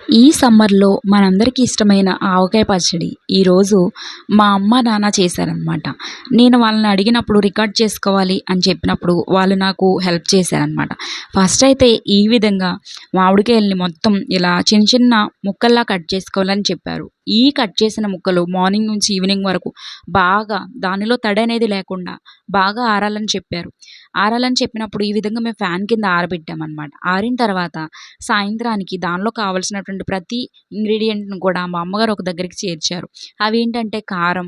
ఈ సమ్మర్‌లో మనందరికీ ఇష్టమైన ఆవకాయ పచ్చడి ఈరోజు మా అమ్మ, నాన్న చేశారనమాట. నేను వాళ్ళని అడిగినప్పుడు రికార్డ్ చేసుకోవాలి అని చెప్పినప్పుడు వాళ్ళు నాకు హెల్ప్ చేశారనమాట. ఫస్ట్ అయితే ఈ విధంగా మామిడికాయల్ని మొత్తం ఇలా చిన్న చిన్న ముక్కల్లా కట్ చేసుకోవాలని చెప్పారు. ఈ కట్ చేసిన ముక్కలు మార్నింగ్ నుంచి ఈవినింగ్ వరకు బాగా దానిలో తడనేది లేకుండా బాగా ఆరాలని చెప్పారు. ఆరాలని చెప్పినప్పుడు ఈ విధంగా మేము ఫ్యాన్ కింద ఆరబెట్టామనమాట. ఆరిన తర్వాత సాయంత్రానికి దానిలో కావాల్సినటువంటి ప్రతి ఇంగ్రీడియెంట్‌ని కూడా మా అమ్మగారు ఒక దగ్గరికి చేర్చారు. అవేంటంటే కారం,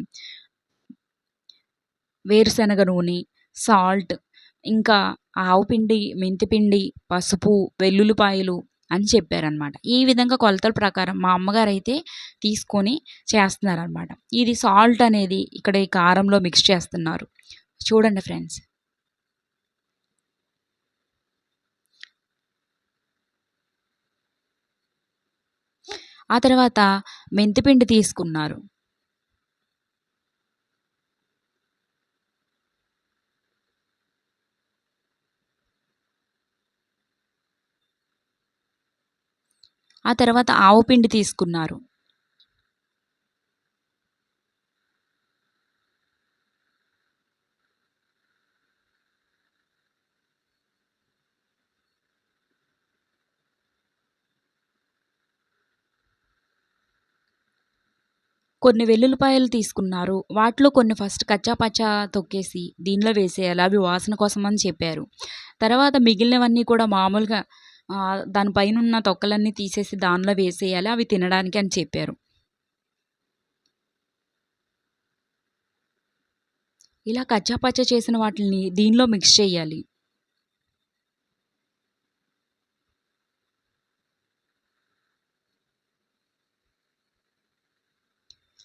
వేరుశనగ నూనె, సాల్ట్, ఇంకా ఆవు పిండి, మెంతి పిండి, పసుపు, వెల్లుల్లిపాయలు అని చెప్పారనమాట. ఈ విధంగా కొలతల ప్రకారం మా అమ్మగారైతే తీసుకొని చేస్తున్నారనమాట. ఇది సాల్ట్ అనేది ఇక్కడ ఈ కారంలో మిక్స్ చేస్తున్నారు. చూడండి ఫ్రెండ్స్. ఆ తర్వాత మెంతి పిండి తీసుకున్నారు. ఆ తర్వాత ఆవు పిండి తీసుకున్నారు. కొన్ని వెల్లుల్లిపాయలు తీసుకున్నారు. వాటిలో కొన్ని ఫస్ట్ కచ్చా పచ్చా తొక్కేసి దీనిలో వేసేయాలి. అవి వాసన కోసం అని చెప్పారు. తర్వాత మిగిలినవన్నీ కూడా మామూలుగా దాని పైనున్న తొక్కలన్నీ తీసేసి దానిలో వేసేయాలి. అవి తినడానికి అని చెప్పారు. ఇలా కచ్చా పచ్చా చేసిన వాటిల్ని దీనిలో మిక్స్ చేయాలి.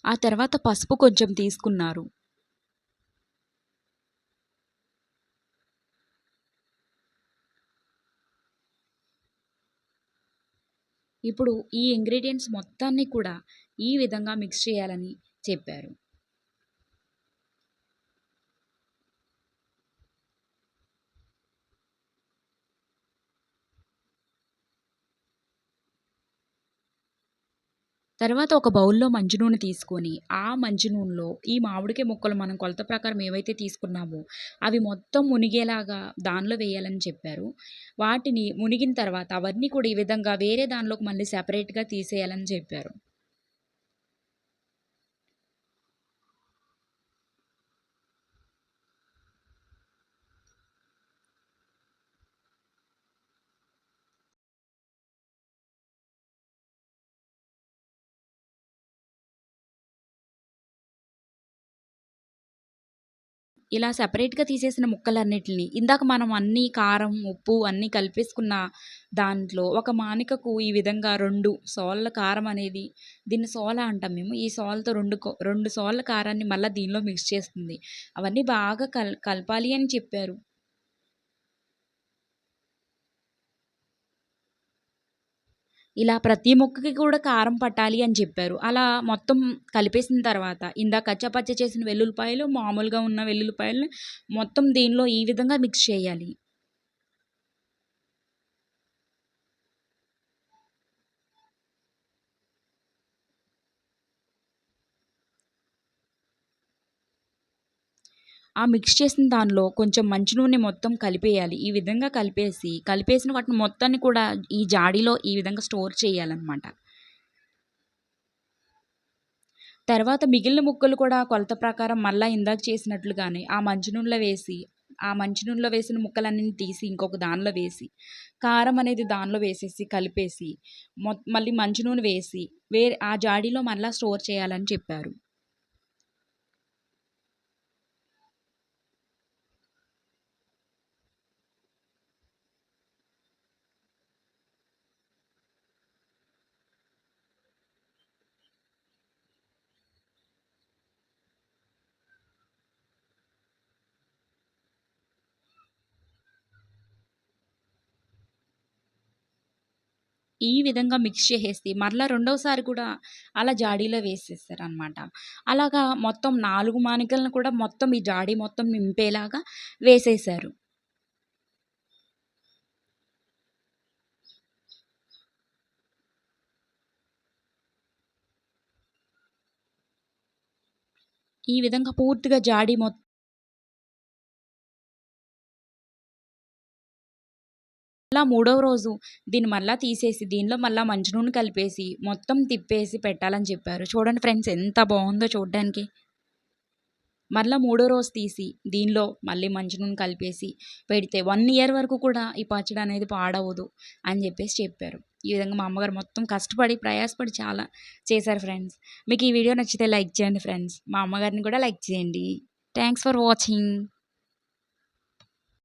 ఆ తర్వాత పసుపు కొంచెం తీసుకున్నారు. ఇప్పుడు ఈ ఇంగ్రీడియెంట్స్ మొత్తాన్ని కూడా ఈ విధంగా మిక్స్ చేయాలని చెప్పారు. తర్వాత ఒక బౌల్‌లో మంచి నూనె తీసుకొని, ఆ మంచి నూనెలో ఈ మామిడికాయ ముక్కలు మనం కొలత ప్రకారం ఏవైతే తీసుకున్నామో, అవి మొత్తం మునిగేలాగా దానిలో వేయాలని చెప్పారు. వాటిని మునిగిన తర్వాత అవన్నీ కూడా ఈ విధంగా వేరే దానిలోకి మళ్ళీ సెపరేట్‌గా తీసేయాలని చెప్పారు. ఇలా సెపరేట్‌గా తీసేసిన ముక్కలన్నిటిని ఇందాక మనం అన్నీ కారం, ఉప్పు అన్నీ కలిపేసుకున్న దాంట్లో ఒక మానికకు ఈ విధంగా 2 సోళ్ళ కారం అనేది దీన్ని సోల అంటాం మేము. ఈ సోలతో 2 సోళ్ళ కారాన్ని మళ్ళా దీనిలో మిక్స్ చేస్తుంది. అవన్నీ బాగా కలపాలి అని చెప్పారు. ఇలా ప్రతి ముక్కకి కూడా కారం పట్టాలి అని చెప్పారు. అలా మొత్తం కలిపేసిన తర్వాత ఇందాక కచ్చాపచ్చా చేసిన వెల్లుల్లిపాయలు, మామూలుగా ఉన్న వెల్లుల్లిపాయలని మొత్తం దీనిలో ఈ విధంగా మిక్స్ చేయాలి. ఆ మిక్స్ చేసిన దానిలో కొంచెం మంచి నూనె మొత్తం కలిపేయాలి. ఈ విధంగా కలిపేసిన వాటిని మొత్తాన్ని కూడా ఈ జాడీలో ఈ విధంగా స్టోర్ చేయాలనమాట. తర్వాత మిగిలిన ముక్కలు కూడా కొలత ప్రకారం మళ్ళా ఇందాక చేసినట్లుగానే ఆ మంచి నూనెలో వేసిన ముక్కలన్నీ తీసి ఇంకొక దానిలో వేసి, కారం అనేది దానిలో వేసేసి కలిపేసి, మళ్ళీ మంచి నూనె వేసి, ఆ జాడీలో మళ్ళా స్టోర్ చేయాలని చెప్పారు. ఈ విధంగా మిక్స్ చేసేసి మరలా రెండోసారి కూడా అలా జాడీలో వేసేసారనమాట. అలాగా మొత్తం 4 మానికలను కూడా మొత్తం ఈ జాడీ మొత్తం నింపేలాగా వేసేశారు. ఈ విధంగా పూర్తిగా జాడీ మళ్ళా మూడవ రోజు దీన్ని మళ్ళా తీసేసి దీనిలో మళ్ళా మంచి నూనె కలిపేసి మొత్తం తిప్పేసి పెట్టాలని చెప్పారు. చూడండి ఫ్రెండ్స్ ఎంత బావుందో చూడ్డానికి. మళ్ళా మూడో రోజు తీసి దీనిలో మళ్ళీ మంచి నూనె కలిపేసి పెడితే 1 ఇయర్ వరకు కూడా ఈ పచ్చడి అనేది పాడవదు అని చెప్పేసి చెప్పారు. ఈ విధంగా మా అమ్మగారు మొత్తం కష్టపడి, ప్రయాసపడి చాలా చేశారు ఫ్రెండ్స్. మీకు ఈ వీడియో నచ్చితే లైక్ చేయండి ఫ్రెండ్స్. మా అమ్మగారిని కూడా లైక్ చేయండి. Thanks for watching.